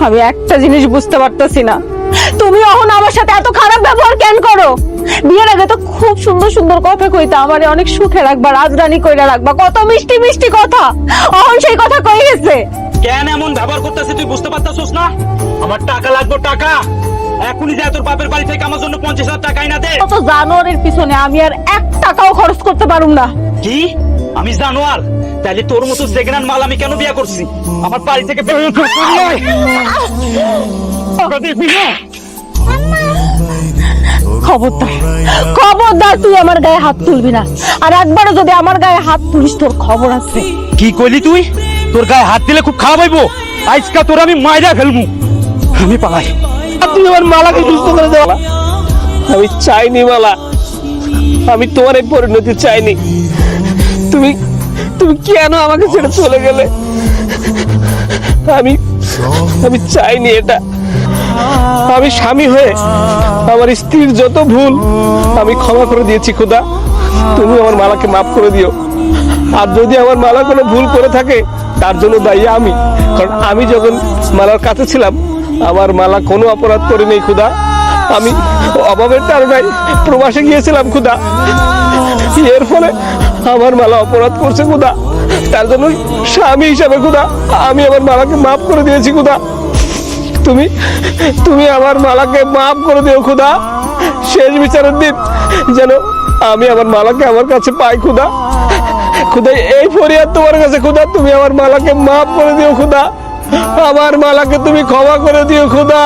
আমি একটা জিনিস বুঝতে পারতাছি না, তুমি এখন আমার সাথে এত খারাপ ব্যবহার কেন করো? বিয়ের আগে তো খুব সুন্দর সুন্দর কথা কইতা, আমারে অনেক সুখে রাখবা, রাজরানী কইরা রাখবা, কত মিষ্টি মিষ্টি কথা। এখন সেই কথা কই গেছে? কেন এমন ব্যবহার করতেছিস তুই বুঝতে পারতাছিস না? আমার টাকা লাগবে, টাকা এখনই যা তোর বাপের বাড়ি থেকে আমার জন্য 50,000 টাকা আইনা দে। কত জানোয়ারের পিছনে আমি আর 1 টাকাও খরচ করতে পারুম না। কি আমি জানোয়ার? তাহলে তোর মতো সেকেন্ড মাল আমি কেন বিয়ে করছি? আমার বাড়ি থেকে বের হয়ে আয়। টাকা দিবি না? খবরদার খবরদার, তুই আমার গায়ে হাত তুলবি না, আর একবারও যদি আমার গায়ে হাত তুলিস তোর খবর আছে। কি কইলি তুই? তোর গায়ে হাত দিলে খুব খারাপ হইব। আজকা তোর আমি মাইরা ফেলবো। আমি পালাই। তুই আমার মালাকে সুস্থ করে দেওয়া। আমি চাইনি মালা, আমি তোমার এই পরিণতি চাইনি। তুমি তুমি কেন আমাকে ছেড়ে চলে গেলে? আমি আমি চাইনি এটা। আমি স্বামী হয়ে আমার স্ত্রীর যত ভুল আমি ক্ষমা করে দিয়েছি খোদা, তুমি আমার মালাকে মাফ করে দিও। আর যদি আমার মালা কোনো ভুল করে থাকে তার জন্য দায়ী আমি, কারণ আমি যখন মালার কাছে ছিলাম আমার মালা কোনো অপরাধ করে নেই খোদা। আমি অভাবের তাড়নায় প্রবাসে গিয়েছিলাম খোদা, এর ফলে আমার মালা অপরাধ করছে খোদা। তার জন্য স্বামী হিসাবে খোদা আমি আমার মালাকে মাফ করে দিয়েছি খোদা। তুমি তুমি আমার মালাকে মাফ করে দিও খোদা। শেষ বিচারের দিন যেন আমি আমার মালাকে আমার কাছে পাই খোদা। খোদা এই ফরিয়াদ তোমার কাছে খোদা, তুমি আমার মালাকে মাফ করে দিও খোদা। আমার মালাকে তুমি ক্ষমা করে দিও খোদা।